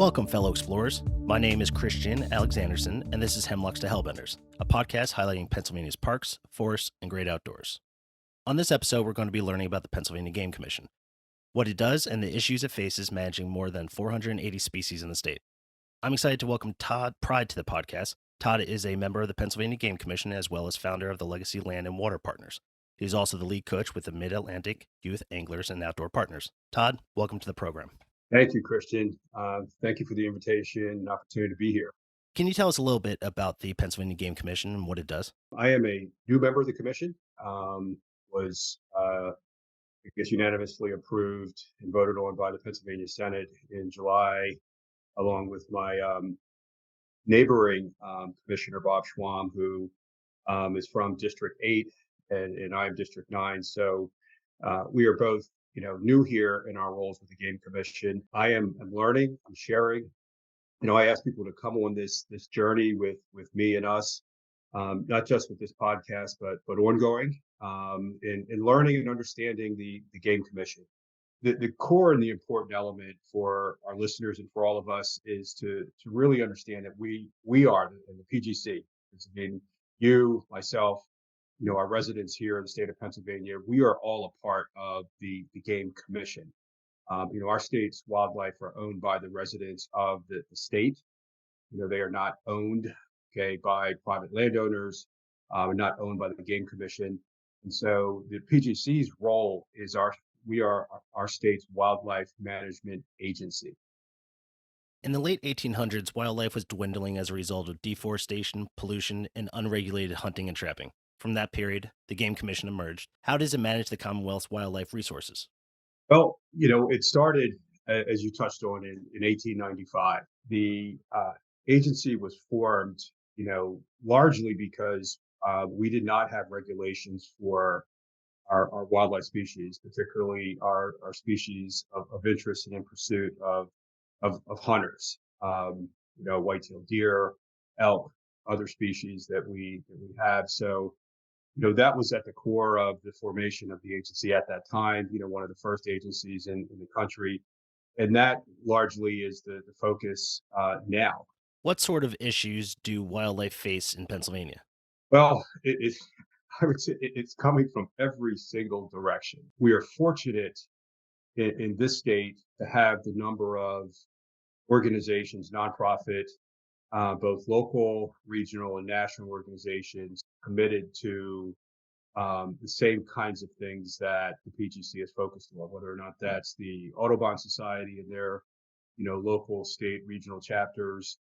Welcome, fellow explorers. My name is Christian Alexandersen, and this is Hemlocks to Hellbenders, a podcast highlighting Pennsylvania's parks, forests, and great outdoors. On this episode, we're going to be learning about the Pennsylvania Game Commission, what it does, and the issues it faces managing more than 480 species in the state. I'm excited to welcome Todd Pride to the podcast. Todd is a member of the Pennsylvania Game Commission as well as founder of the Legacy Land and Water Partners. He's also the lead coach with the Mid-Atlantic Youth Anglers and Outdoor Partners. Todd, welcome to the program. Thank you, Christian. Thank you for the invitation and opportunity to be here. Can you tell us a little bit about the Pennsylvania Game Commission and what it does? I am a new member of the commission, I guess, unanimously approved and voted on by the Pennsylvania Senate in July, along with my neighboring Commissioner, Bob Schwam, who is from District 8 and I'm District 9. So we are both new here in our roles with the Game Commission. I'm learning, I'm sharing. I ask people to come on this journey with me and us, not just with this podcast, but ongoing, in learning and understanding the Game Commission. The core and the important element for our listeners and for all of us is to really understand that we are in the PGC. It's again, you, myself, our residents here in the state of Pennsylvania, we are all a part of the Game Commission. Our state's wildlife are owned by the residents of the state. They are not owned, by private landowners, not owned by the Game Commission. And so the PGC's role is we are our state's wildlife management agency. In the late 1800s, wildlife was dwindling as a result of deforestation, pollution, and unregulated hunting and trapping. From that period, the Game Commission emerged. How does it manage the Commonwealth's wildlife resources? Well, it started, as you touched on, in 1895. The agency was formed, largely because we did not have regulations for our wildlife species, particularly our species of interest and in pursuit of hunters, white-tailed deer, elk, other species that we have. So that was at the core of the formation of the agency at that time, one of the first agencies in the country. And that largely is the focus now. What sort of issues do wildlife face in Pennsylvania? Well, I would say it's coming from every single direction. We are fortunate in this state to have the number of organizations, nonprofit, both local, regional, and national organizations committed to the same kinds of things that the PGC is focused on, whether or not that's the Audubon Society and their, local, state, regional chapters,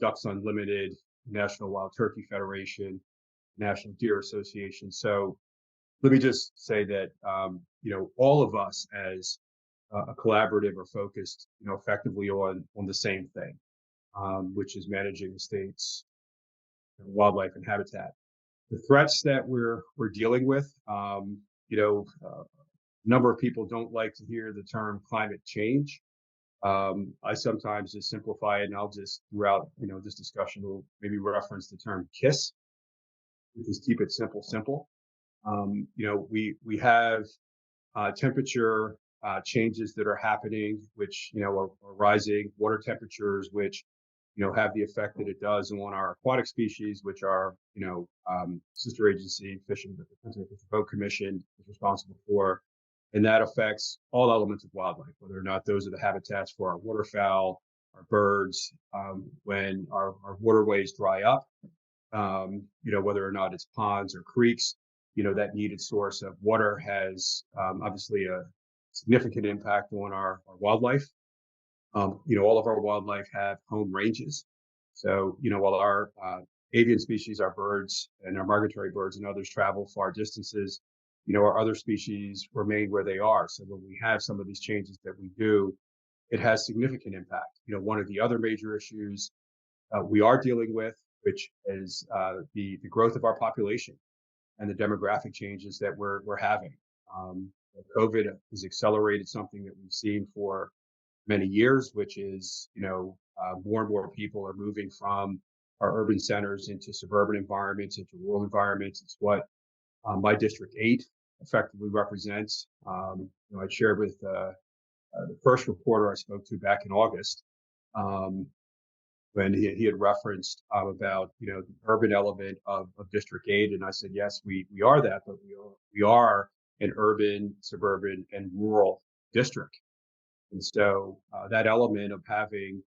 Ducks Unlimited, National Wild Turkey Federation, National Deer Association. So let me just say that, all of us as a collaborative are focused, effectively on the same thing, which is managing the state's wildlife and habitat. The threats that we're dealing with, a number of people don't like to hear the term climate change. I sometimes just simplify it, and I'll just, throughout, this discussion, will maybe reference the term KISS, which is keep it simple. We have temperature changes that are happening, which, are rising, water temperatures, which, have the effect that it does on our aquatic species, which are, sister agency, fishing, the Pennsylvania Fish and Boat Commission is responsible for. And that affects all elements of wildlife, whether or not those are the habitats for our waterfowl, our birds, when our waterways dry up, whether or not it's ponds or creeks, that needed source of water has obviously a significant impact on our wildlife. All of our wildlife have home ranges. So, while our avian species, our birds and our migratory birds and others travel far distances, our other species remain where they are. So when we have some of these changes that we do, it has significant impact. One of the other major issues we are dealing with, which is the growth of our population and the demographic changes that we're having. COVID has accelerated something that we've seen for many years, which is, more and more people are moving from our urban centers into suburban environments, into rural environments. It's what my District 8 effectively represents. I shared with the first reporter I spoke to back in August um, when he had referenced about the urban element of District 8, and I said yes, we are that, but we are an urban, suburban, and rural district, and so that element of having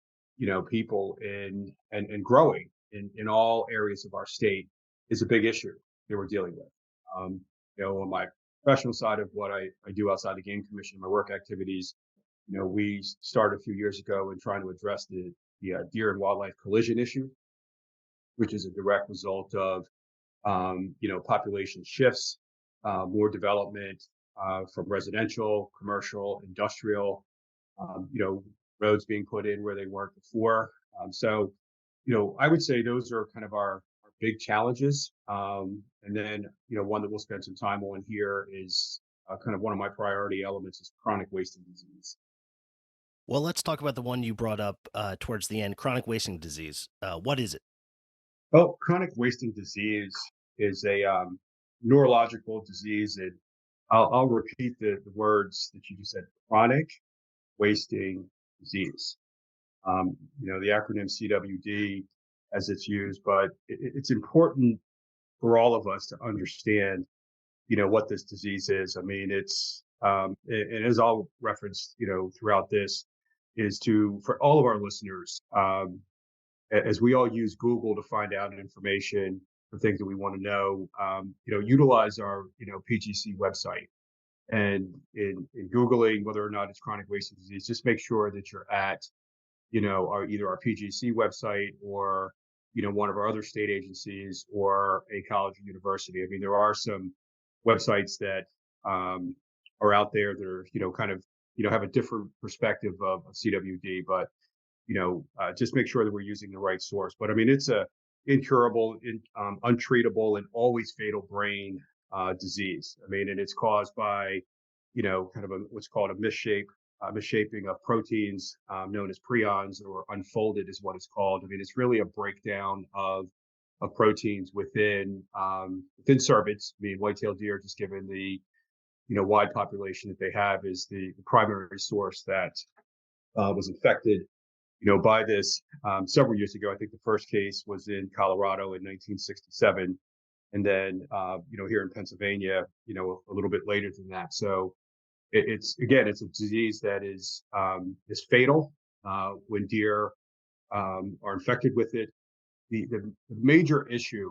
people in and growing in all areas of our state is a big issue that we're dealing with. Um, on my professional side of what I do outside the game commission, my work activities, we started a few years ago in trying to address the deer and wildlife collision issue, which is a direct result of population shifts, more development from residential, commercial, industrial, roads being put in where they weren't before. So, I would say those are kind of our big challenges. And then, one that we'll spend some time on here is kind of one of my priority elements is chronic wasting disease. Well, let's talk about the one you brought up towards the end, chronic wasting disease. What is it? Well, chronic wasting disease is a neurological disease. And I'll repeat the words that you just said: chronic wasting disease. The acronym CWD as it's used, but it's important for all of us to understand, what this disease is. I mean, and as I'll reference, throughout this, is for all of our listeners, as we all use Google to find out information for things that we want to know, utilize our, PGC website. And in Googling whether or not it's chronic wasting disease, just make sure that you're at, either our PGC website or, one of our other state agencies or a college or university. I mean, there are some websites that are out there that are, kind of, have a different perspective of CWD, but just make sure that we're using the right source. But I mean, it's a incurable, untreatable, and always fatal brain disease. I mean, and it's caused by, kind of what's called a misshaping of proteins known as prions, or unfolded is what it's called. I mean, it's really a breakdown of proteins within cervids. I mean, white-tailed deer, just given the wide population that they have, is the primary source that was infected by this several years ago. I think the first case was in Colorado in 1967, and then here in Pennsylvania, a little bit later than that. So it's a disease that is fatal when deer are infected with it. The major issue,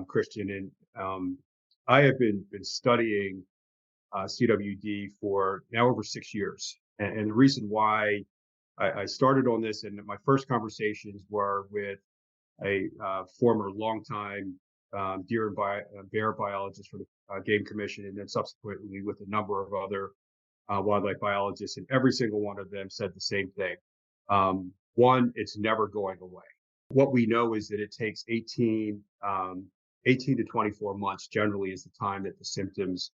Christian, and I have been studying CWD for now over 6 years, and the reason why I started on this, and my first conversations were with a former longtime deer and bear biologist for the Game Commission, and then subsequently with a number of other wildlife biologists, and every single one of them said the same thing. One, it's never going away. What we know is that it takes 18 to 24 months generally is the time that the symptoms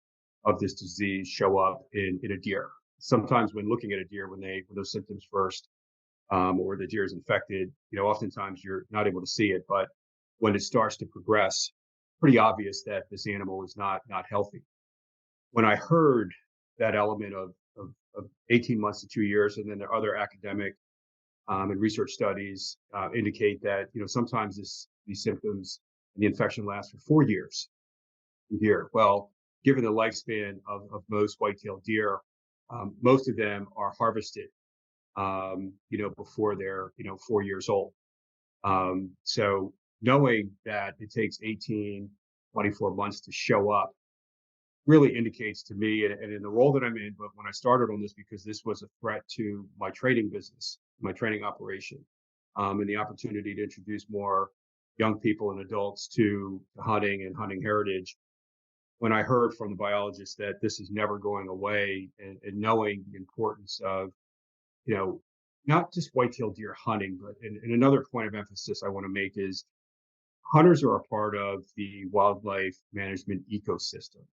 of this disease show up in a deer. Sometimes when looking at a deer, when those symptoms first, or the deer is infected, oftentimes you're not able to see it, but when it starts to progress, pretty obvious that this animal is not healthy. When I heard that element of 18 months to 2 years, and then there are other academic and research studies indicate that sometimes these symptoms and the infection lasts for 4 years in deer. Well, given the lifespan of most white-tailed deer, most of them are harvested before they're 4 years old. So knowing that it takes 18, 24 months to show up really indicates to me, and in the role that I'm in, but when I started on this, because this was a threat to my training business, my training operation, and the opportunity to introduce more young people and adults to hunting and hunting heritage. When I heard from the biologist that this is never going away, and knowing the importance of, not just white-tailed deer hunting, but and another point of emphasis I want to make is hunters are a part of the wildlife management ecosystem.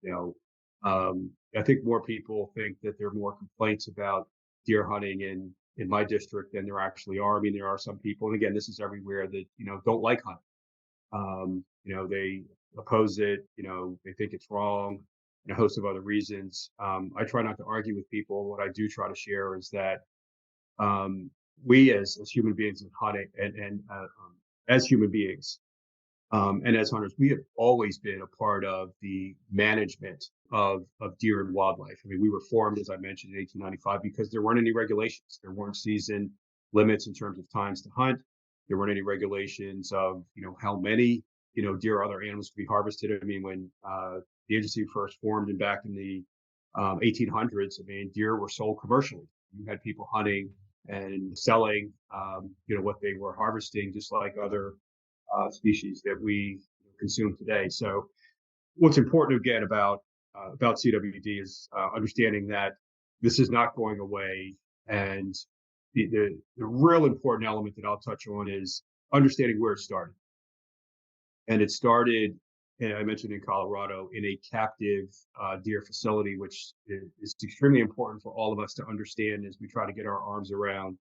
You know, I think more people think that there are more complaints about deer hunting in my district than there actually are. I mean, there are some people, and again, this is everywhere, that don't like hunting. They oppose it. They think it's wrong, and a host of other reasons. I try not to argue with people. What I do try to share is that we as human beings and hunting as human beings and as hunters, we have always been a part of the management of deer and wildlife. I mean, we were formed, as I mentioned, in 1895 because there weren't any regulations. There weren't season limits in terms of times to hunt. There weren't any regulations of, how many, deer or other animals could be harvested. I mean, when the agency first formed and back in the 1800s, I mean, deer were sold commercially. You had people hunting and selling, what they were harvesting, just like other species that we consume today. So, what's important again about CWD is understanding that this is not going away, and the real important element that I'll touch on is understanding where it started. And it started, and I mentioned in Colorado, in a captive deer facility, which is extremely important for all of us to understand as we try to get our arms around,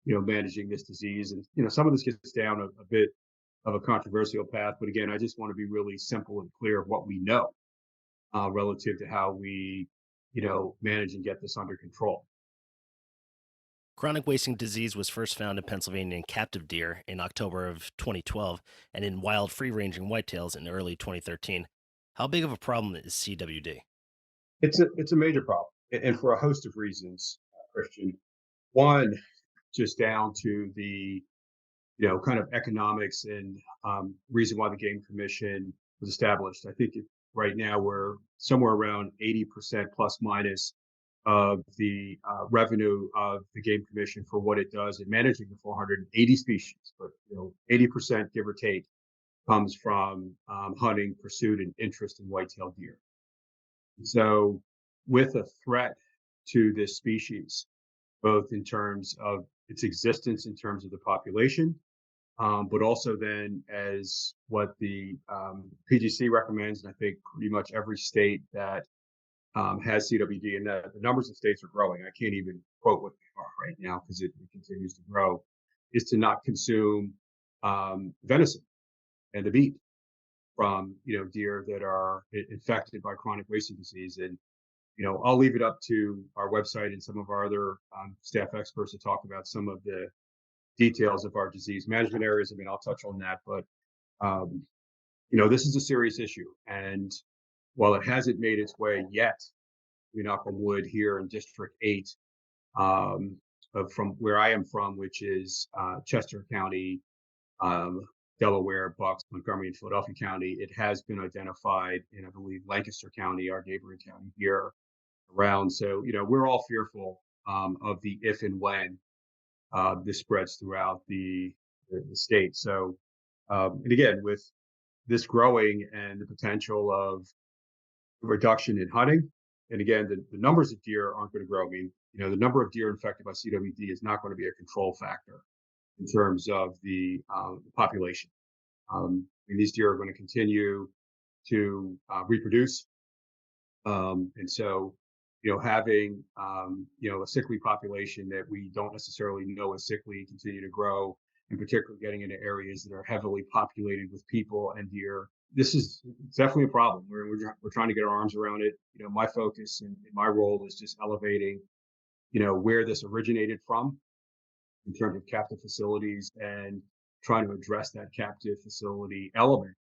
managing this disease. And some of this gets down a bit of a controversial path, but again, I just want to be really simple and clear of what we know relative to how we, manage and get this under control. Chronic wasting disease was first found in Pennsylvania in captive deer in October of 2012 and in wild free-ranging whitetails in early 2013. How big of a problem is CWD? It's a major problem, and for a host of reasons, Christian. One, just down to the kind of economics and reason why the Game Commission was established. I think right now we're somewhere around 80% plus minus of the revenue of the Game Commission for what it does in managing the 480 species. But 80%, give or take, comes from hunting, pursuit, and interest in white-tailed deer. So, with a threat to this species, both in terms of its existence, in terms of the population, but also then as what the PGC recommends, and I think pretty much every state that has CWD, and the numbers of states are growing. I can't even quote what they are right now because it continues to grow, is to not consume venison and the meat from deer that are infected by chronic wasting disease. And I'll leave it up to our website and some of our other staff experts to talk about some of the details of our disease management areas. I mean, I'll touch on that, but this is a serious issue. And while it hasn't made its way yet, knock on wood, here in District 8, from where I am from, which is Chester County, Delaware, Bucks, Montgomery, and Philadelphia County, it has been identified in, I believe, Lancaster County, our neighboring county here around. So, we're all fearful of the if and when this spreads throughout the state. So, and again, with this growing and the potential of reduction in hunting, and again, the numbers of deer aren't going to grow. I mean, the number of deer infected by CWD is not going to be a control factor in terms of the population. I mean, these deer are going to continue to reproduce, and so having a sickly population that we don't necessarily know is sickly continue to grow, and particularly getting into areas that are heavily populated with people and deer. This is definitely a problem. We're trying to get our arms around it. My focus and my role is just elevating, where this originated from in terms of captive facilities and trying to address that captive facility element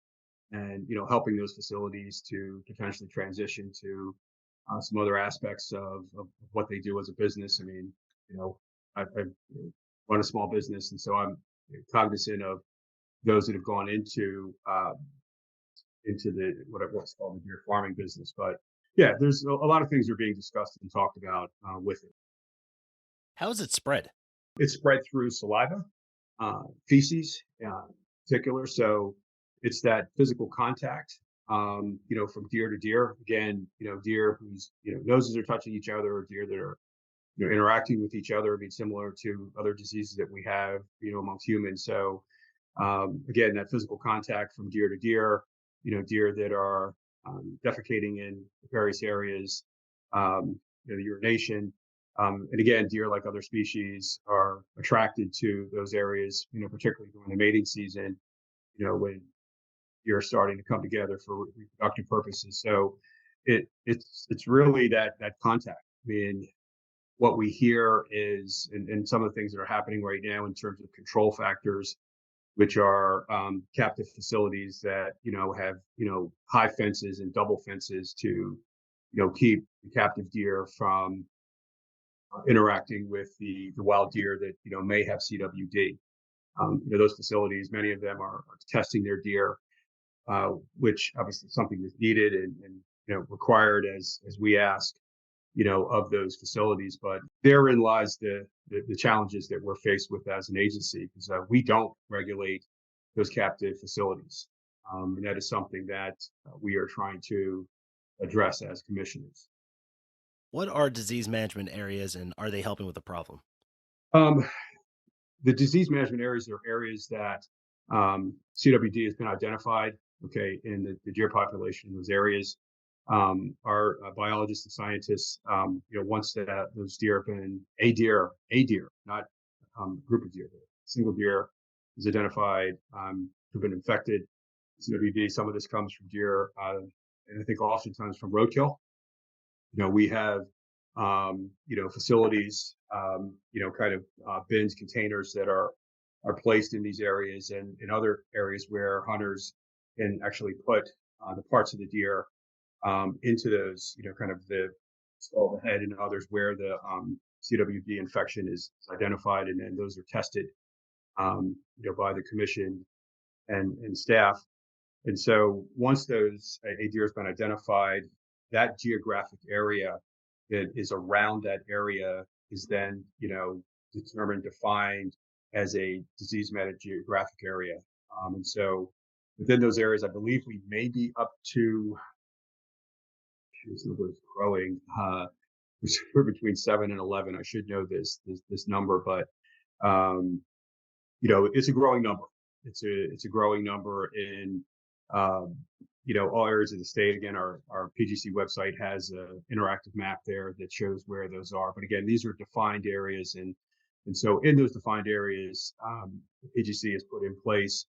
and, helping those facilities to potentially transition to some other aspects of what they do as a business. I mean, I run a small business, and so I'm cognizant of those that have gone into the what's called the deer farming business. But yeah, there's a lot of things that are being discussed and talked about with it. How is it spread? It's spread through saliva, feces, particular. So it's that physical contact, from deer to deer. Again, deer whose noses are touching each other, or deer that are interacting with each other. I mean, similar to other diseases that we have, amongst humans. So again, that physical contact from deer to deer. Deer that are defecating in various areas, the urination. And again, deer, like other species, are attracted to those areas, particularly during the mating season, when you're starting to come together for reproductive purposes. So it's really that contact. I mean, what we hear is, and some of the things that are happening right now in terms of control factors, which are captive facilities that have high fences and double fences to keep the captive deer from interacting with the wild deer that may have CWD. Those facilities, many of them are testing their deer, which obviously is something that's needed and required as we ask of those facilities. But therein lies the challenges that we're faced with as an agency, because we don't regulate those captive facilities. And that is something that we are trying to address as commissioners. What are disease management areas and are they helping with the problem? Um, the disease management areas are areas that CWD has been identified, okay, in the deer population in those areas. Our biologists and scientists, once those deer have been a deer, not group of deer, a single deer is identified, who've been infected with CWD. Some of this comes from deer, and I think oftentimes from roadkill. We have facilities, kind of bins, containers that are placed in these areas and in other areas where hunters can actually put the parts of the deer into those, kind of the skull, the head, and others where the CWD infection is identified, and then those are tested, by the commission and staff. And so once a deer has been identified, that geographic area that is around that area is then, determined, defined as a disease managed geographic area. And so within those areas, I believe we may be up to, this number is growing, we're between 7 and 11. I should know this number, but it's a growing number. It's a growing number in all areas of the state. Again, our PGC website has an interactive map there that shows where those are. But again, these are defined areas, and so in those defined areas, the PGC has put in place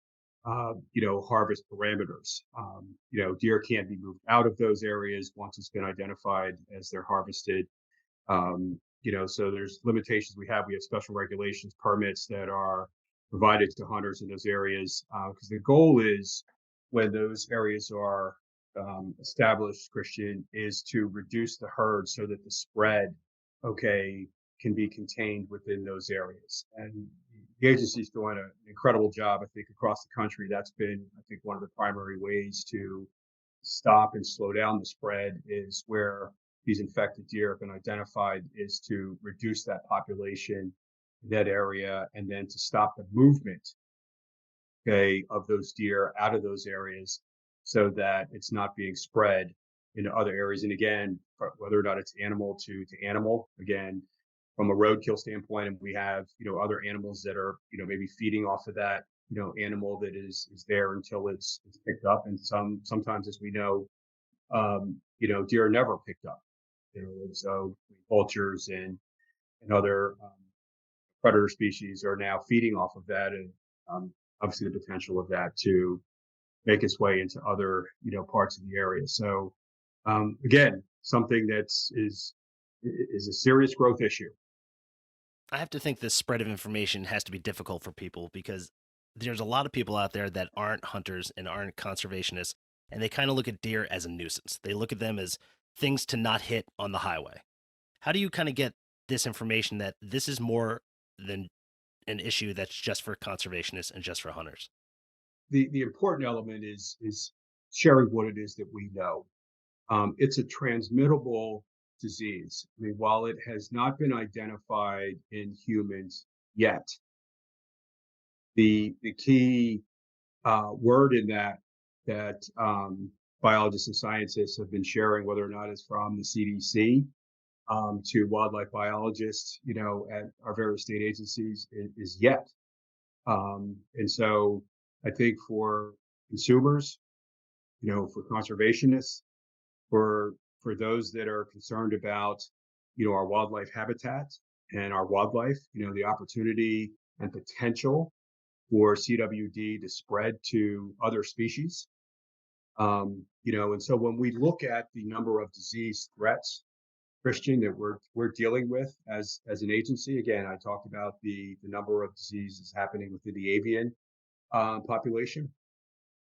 harvest parameters. Deer can't be moved out of those areas once it's been identified as they're harvested. So there's limitations we have. We have special regulations, permits that are provided to hunters in those areas, because the goal is, when those areas are established, Christian, is to reduce the herd so that the spread, okay, can be contained within those areas. And the agency's doing an incredible job, I think, across the country. That's been, I think, one of the primary ways to stop and slow down the spread, is where these infected deer have been identified, is to reduce that population in that area, and then to stop the movement, okay, of those deer out of those areas, so that it's not being spread into other areas. And again, whether or not it's animal to animal, again, from a roadkill standpoint, and we have other animals that are maybe feeding off of that animal that is there until it's picked up. And sometimes, as we know, deer are never picked up. And so vultures and other predator species are now feeding off of that, and obviously the potential of that to make its way into other parts of the area. So again, something is a serious growth issue. I have to think this spread of information has to be difficult for people because there's a lot of people out there that aren't hunters and aren't conservationists, and they kind of look at deer as a nuisance. They look at them as things to not hit on the highway. How do you kind of get this information that this is more than an issue that's just for conservationists and just for hunters? The important element is sharing what it is that we know. It's a transmittable disease. I mean, while it has not been identified in humans yet, the key word in that biologists and scientists have been sharing, whether or not it's from the CDC to wildlife biologists, at our various state agencies, is yet. And so I think for consumers, for conservationists, for those that are concerned about, our wildlife habitat and our wildlife, the opportunity and potential for CWD to spread to other species. And so when we look at the number of disease threats, Christian, that we're dealing with as an agency. Again, I talked about the number of diseases happening within the avian population.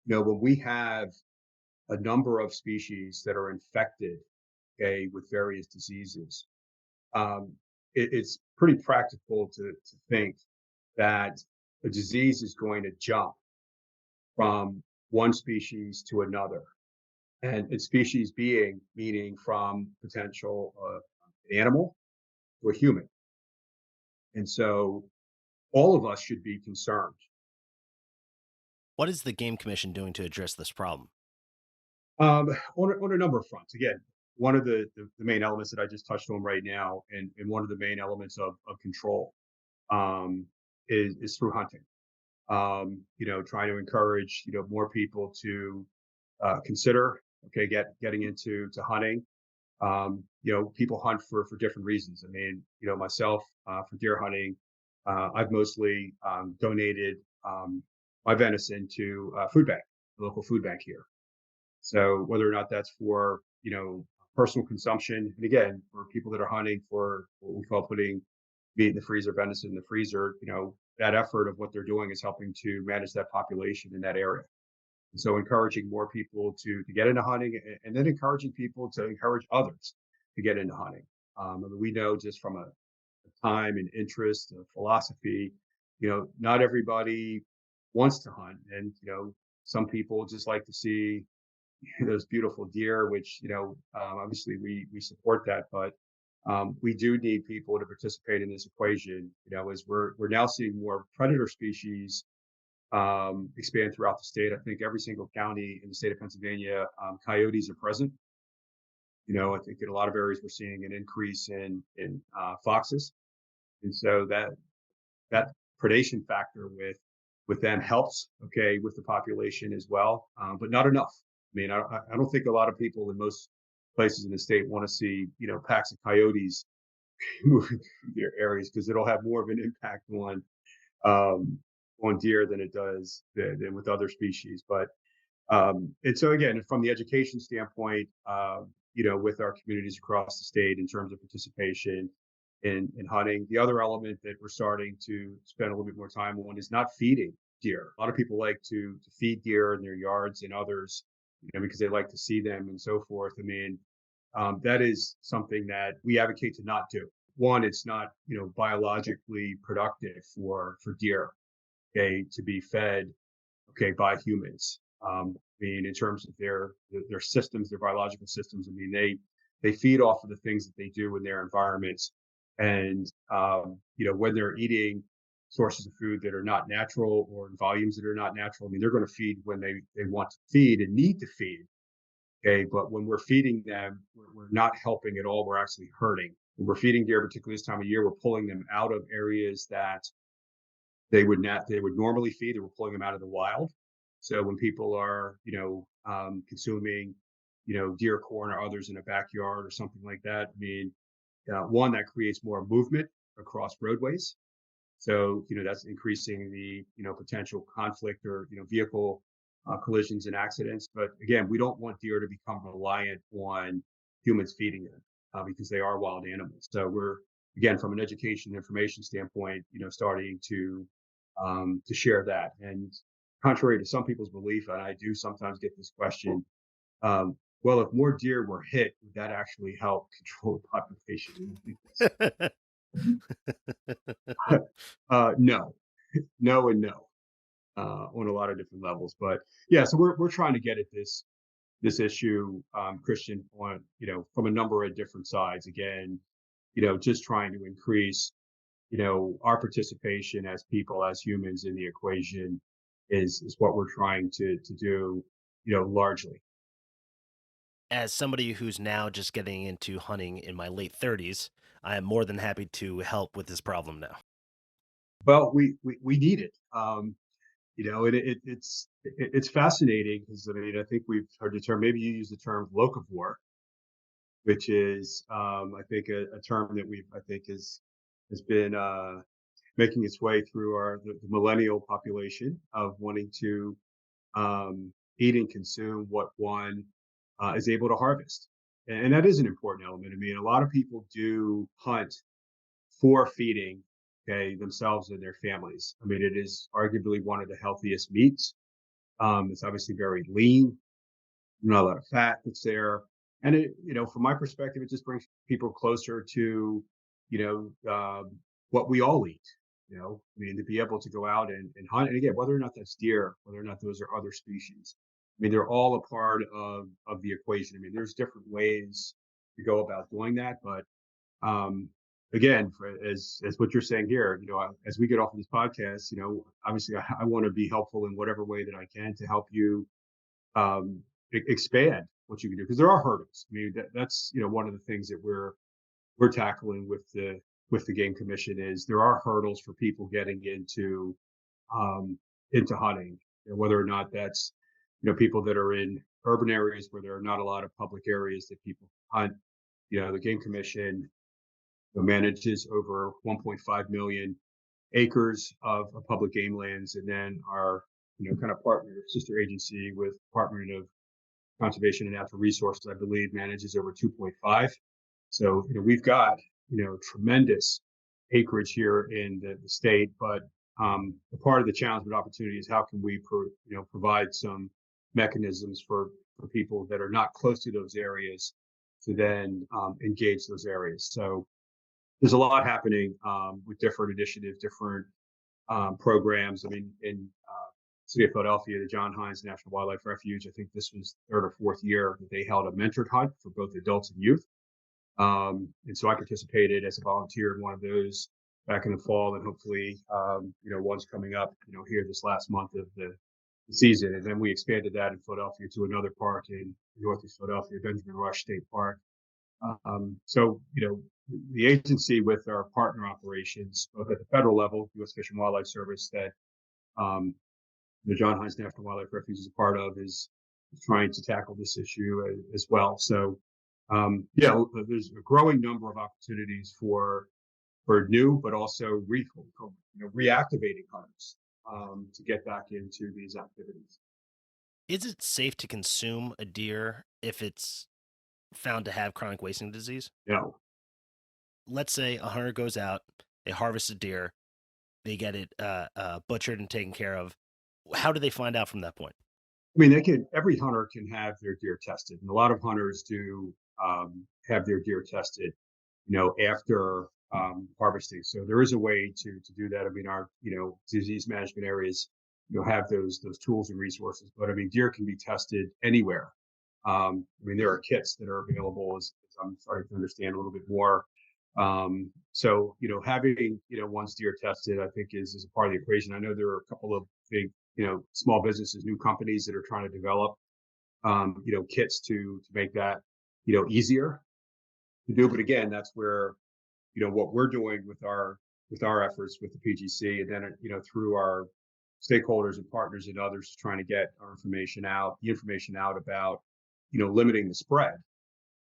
When we have a number of species that are infected, okay, with various diseases, um, it's pretty practical to think that a disease is going to jump from one species to another, and its species being meaning from potential animal to a human. And so all of us should be concerned. What is the Game Commission doing to address this problem? On a number of fronts. Again, one of the main elements that I just touched on right now, and one of the main elements of control, um, is through hunting. Trying to encourage more people to consider, okay, getting into to hunting. People hunt for different reasons. I mean, myself, for deer hunting, I've mostly donated my venison to food bank, the local food bank here. So whether or not that's for personal consumption, and again, for people that are hunting for what we call putting meat in the freezer, venison in the freezer, that effort of what they're doing is helping to manage that population in that area. And so encouraging more people to get into hunting, and then encouraging people to encourage others to get into hunting. I mean, we know just from a time and interest, philosophy, not everybody wants to hunt, and some people just like to see those beautiful deer, which obviously we support that, but we do need people to participate in this equation. As we're now seeing more predator species expand throughout the state. I think every single county in the state of Pennsylvania, coyotes are present. I think in a lot of areas we're seeing an increase in foxes, and so that predation factor with them helps, okay, with the population as well, but not enough. I mean, I don't think a lot of people in most places in the state want to see packs of coyotes moving through their areas, because it'll have more of an impact um, on deer than it does than with other species. But and so again, from the education standpoint, with our communities across the state in terms of participation in hunting, the other element that we're starting to spend a little bit more time on is not feeding deer. A lot of people like to feed deer in their yards and others, because they like to see them and so forth. I mean, that is something that we advocate to not do. One, it's not biologically productive for deer, okay, to be fed, okay, by humans. I mean, in terms of their systems, their biological systems. I mean, they feed off of the things that they do in their environments, and when they're eating sources of food that are not natural or in volumes that are not natural, I mean, they're going to feed when they want to feed and need to feed. Okay, but when we're feeding them, we're not helping at all. We're actually hurting. When we're feeding deer, particularly this time of year, we're pulling them out of areas that they would normally feed, and we're pulling them out of the wild. So when people are consuming deer corn or others in a backyard or something like that, I mean, one, that creates more movement across roadways. So that's increasing the potential conflict or vehicle collisions and accidents. But again, we don't want deer to become reliant on humans feeding them, because they are wild animals. So we're, again, from an education information standpoint, starting to share that. And contrary to some people's belief, and I do sometimes get this question, well, if more deer were hit, would that actually help control the population? No, no, and no, on a lot of different levels. But yeah, so we're trying to get at this issue, Christian, on from a number of different sides. Again, just trying to increase our participation as people, as humans in the equation, is what we're trying to do, largely. As somebody who's now just getting into hunting in my late 30s, I am more than happy to help with this problem now. Well, we need it. It's fascinating, because I mean, I think we've heard the term. Maybe you use the term locavore, which is I think a term that I think has been making its way through the millennial population of wanting to eat and consume what one is able to harvest. And that is an important element. I mean, a lot of people do hunt for feeding, okay, themselves and their families. I mean, it is arguably one of the healthiest meats. It's obviously very lean, not a lot of fat that's there. And it, from my perspective, it just brings people closer to, what we all eat. I mean, to be able to go out and hunt, and again, whether or not that's deer, whether or not those are other species, I mean, they're all a part of the equation. I mean, there's different ways to go about doing that, but um, again, as what you're saying here, as we get off of this podcast, obviously I want to be helpful in whatever way that I can to help you um, expand what you can do, because there are hurdles. I mean, that's one of the things that we're tackling with the game commission is there are hurdles for people getting um, into hunting, whether or not that's people that are in urban areas where there are not a lot of public areas that people hunt. The game commission manages over 1.5 million acres of public game lands, and then our kind of partner sister agency with Department of Conservation and Natural Resources, I believe, manages over 2.5. So we've got tremendous acreage here in the state, but a part of the challenge and opportunity is how can we provide some mechanisms for people that are not close to those areas to then engage those areas. So there's a lot happening with different initiatives, different programs. I mean, in city of Philadelphia, the John Hines National Wildlife Refuge, I think this was third or fourth year that they held a mentored hunt for both adults and youth. And so I participated as a volunteer in one of those back in the fall, and hopefully, one's coming up, here this last month of the season. And then we expanded that in Philadelphia to another park in Northeast Philadelphia, Benjamin Rush State Park. So, the agency with our partner operations, both at the federal level, U.S. Fish and Wildlife Service, that the John Hines National Wildlife Refuge is a part of, is trying to tackle this issue as well. So, there's a growing number of opportunities for new, but also reactivating hunters to get back into these activities. Is it safe to consume a deer if it's found to have chronic wasting disease? No, Let's say a hunter goes out, they harvest a deer, they get it butchered and taken care of. How do they find out from that point? I mean, every hunter can have their deer tested, and a lot of hunters do have their deer tested, after harvesting. So there is a way to do that. I mean, our disease management areas have those tools and resources. But I mean, deer can be tested anywhere. I mean, there are kits that are available as I'm starting to understand a little bit more. So having one's deer tested, I think is a part of the equation. I know there are a couple of big small businesses, new companies that are trying to develop kits to make that easier to do. But again, that's where what we're doing with our efforts with the PGC, and then through our stakeholders and partners and others, trying to get our information out, about limiting the spread,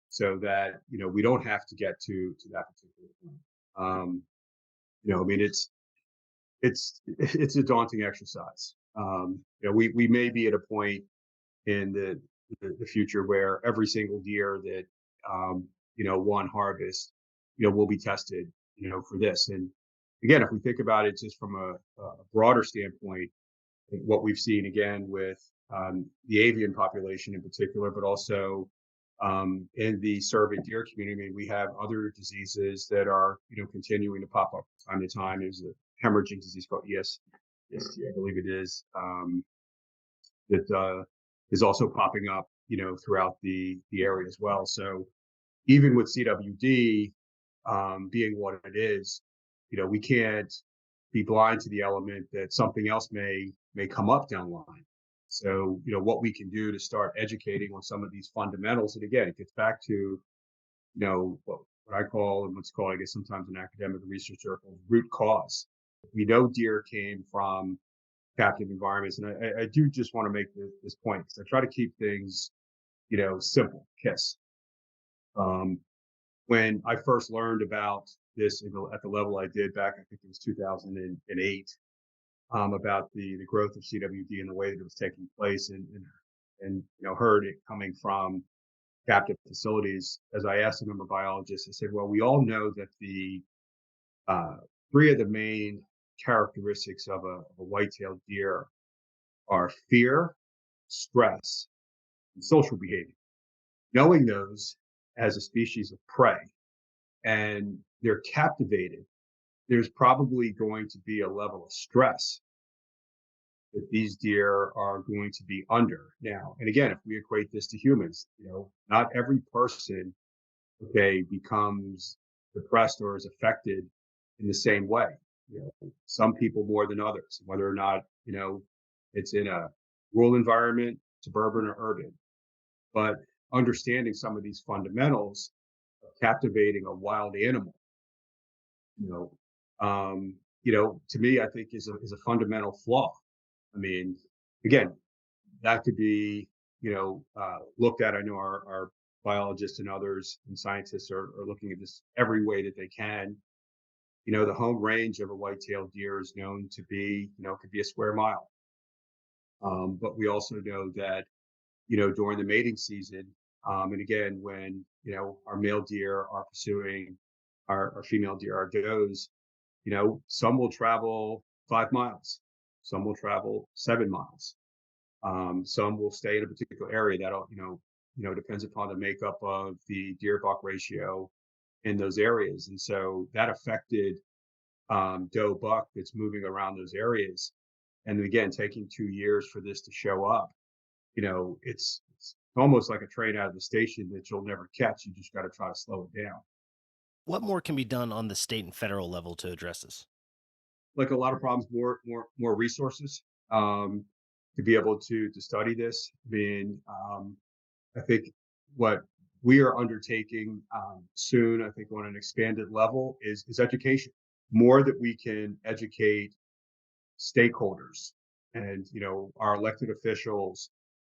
so that we don't have to get to that particular point. I mean, it's a daunting exercise. We may be at a point in the future where every single deer that one harvest will be tested for this. And again, if we think about it just from a broader standpoint, I think what we've seen again with the avian population in particular, but also in the cervid deer community, we have other diseases that are continuing to pop up from time to time. There's a hemorrhaging disease called ESD, I believe it is, that is also popping up throughout the area as well. So even with CWD being what it is, we can't be blind to the element that something else may come up down the line. So, what we can do to start educating on some of these fundamentals. And again, it gets back to, what I call, and what's called, I guess, sometimes in academic research circles, root cause. We know deer came from captive environments. And I do just want to make this point, because I try to keep things, simple, KISS. When I first learned about this at the level I did back, I think it was 2008, about the growth of CWD and the way that it was taking place, and heard it coming from captive facilities, as I asked a number of biologists, I said, well, we all know that the uh, three of the main characteristics of a white-tailed deer are fear, stress, and social behavior. Knowing those as a species of prey and they're captivated, there's probably going to be a level of stress that these deer are going to be under now. And again, if we equate this to humans, not every person, okay, becomes depressed or is affected in the same way. Some people more than others, whether or not, it's in a rural environment, suburban or urban. But understanding some of these fundamentals of captivating a wild animal, you know, to me, I think is a fundamental flaw. I mean, again, that could be, looked at. I know our biologists and others and scientists are looking at this every way that they can. The home range of a white-tailed deer is known to be, could be a square mile. But we also know that, during the mating season, and again, when, our male deer are pursuing our female deer, our does, some will travel 5 miles, some will travel 7 miles. Some will stay in a particular area that'll, depends upon the makeup of the deer buck ratio in those areas. And so that affected doe buck that's moving around those areas. And again, taking 2 years for this to show up, it's almost like a train out of the station that you'll never catch. You just got to try to slow it down. What more can be done on the state and federal level to address this? Like a lot of problems, more resources to be able to study this. I think what we are undertaking soon, I think on an expanded level, is education. More that we can educate stakeholders and our elected officials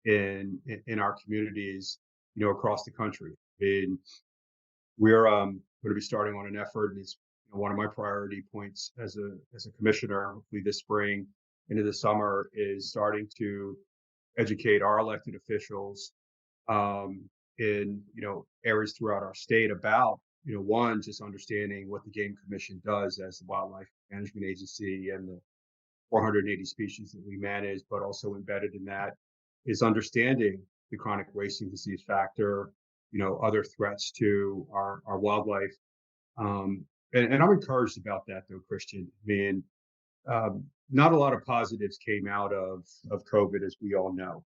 in our communities, across the country. We're going to be starting on an effort, and it's one of my priority points as a commissioner. Hopefully, this spring into the summer is starting to educate our elected officials in areas throughout our state about one, just understanding what the Game Commission does as the wildlife management agency and the 480 species that we manage, but also embedded in that is understanding the chronic wasting disease factor, other threats to our wildlife. And I'm encouraged about that, though, Christian. Not a lot of positives came out of COVID, as we all know.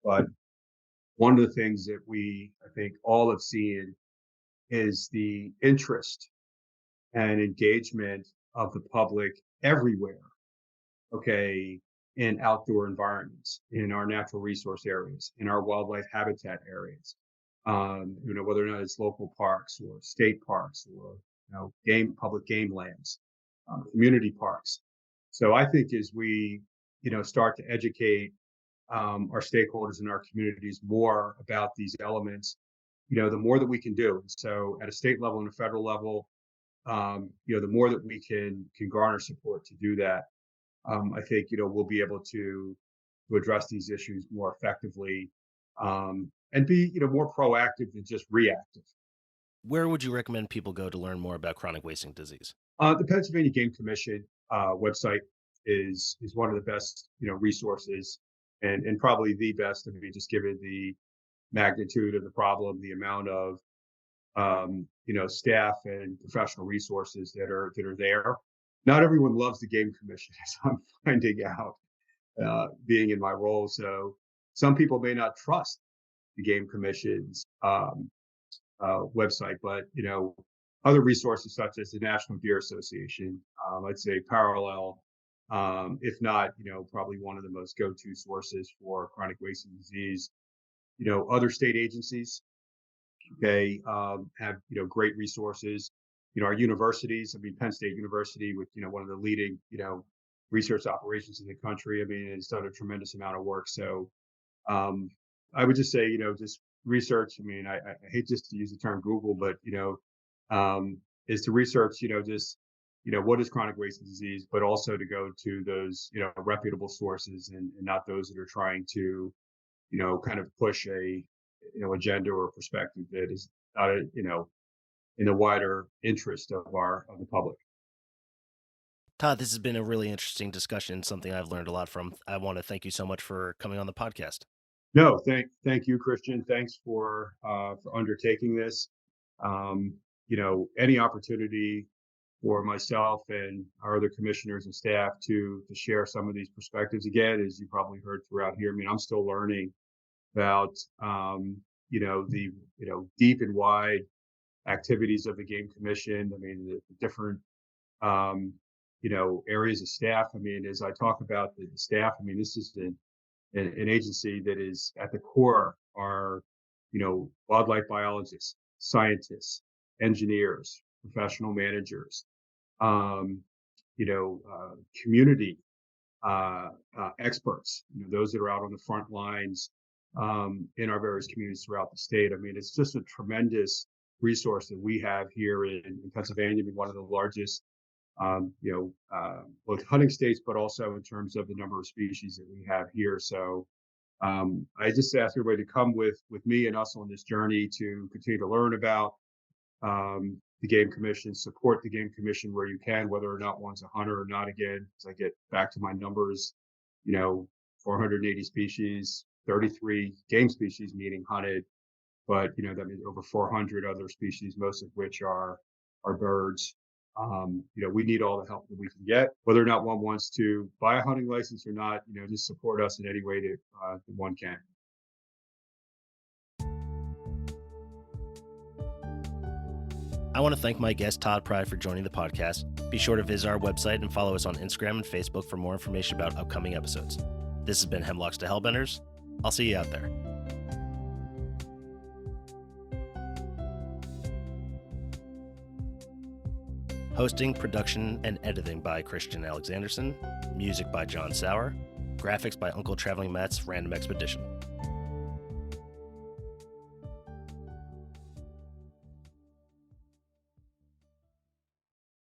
But one of the things that I think, all have seen is the interest and engagement of the public everywhere, okay, in outdoor environments, in our natural resource areas, in our wildlife habitat areas, whether or not it's local parks or state parks or public game lands, community parks. So I think as we start to educate our stakeholders in our communities more about these elements, the more that we can do. So at a state level and a federal level, the more that we can garner support to do that, I think we'll be able to address these issues more effectively, and be more proactive than just reactive. Where would you recommend people go to learn more about chronic wasting disease? The Pennsylvania Game Commission website is one of the best resources, and probably the best. I mean, just given the magnitude of the problem, the amount of staff and professional resources that are there. Not everyone loves the Game Commission, as I'm finding out, being in my role. So some people may not trust the Game Commission's website, but other resources such as the National Deer Association, I'd say parallel, if not probably one of the most go-to sources for chronic wasting disease. Other state agencies, okay, have great resources. Our universities. I mean, Penn State University, with one of the leading research operations in the country. I mean, it's done a tremendous amount of work. So I would just say just research. I mean, I hate just to use the term Google, but is to research just what is chronic wasting disease, but also to go to those reputable sources and not those that are trying to kind of push agenda or perspective that is not in the wider interest of the public. Todd, this has been a really interesting discussion, something I've learned a lot from. I want to thank you so much for coming on the podcast. No, thank you, Christian. Thanks for undertaking this. Any opportunity for myself and our other commissioners and staff to share some of these perspectives. Again, as you probably heard throughout here, I mean, I'm still learning about the deep and wide activities of the Game Commission. I mean, the different areas of staff. I mean, as I talk about the staff, I mean, this is an agency that is at the core are wildlife biologists, scientists, engineers, professional managers, community experts, those that are out on the front lines in our various communities throughout the state. I mean, it's just a tremendous resource that we have here in Pennsylvania, being one of the largest, both hunting states, but also in terms of the number of species that we have here. So I just ask everybody to come with me and us on this journey to continue to learn about the Game Commission, support the Game Commission where you can, whether or not one's a hunter or not. Again, as I get back to my numbers, 480 species, 33 game species meaning hunted, but that means over 400 other species, most of which are birds. We need all the help that we can get, whether or not one wants to buy a hunting license or not. Just support us in any way that one can. I want to thank my guest, Todd Pride, for joining the podcast. Be sure to visit our website and follow us on Instagram and Facebook for more information about upcoming episodes. This has been Hemlocks to Hellbenders. I'll see you out there. Hosting, production, and editing by Christian Alexandersen. Music by John Sauer. Graphics by Uncle Traveling Matt's Random Expedition.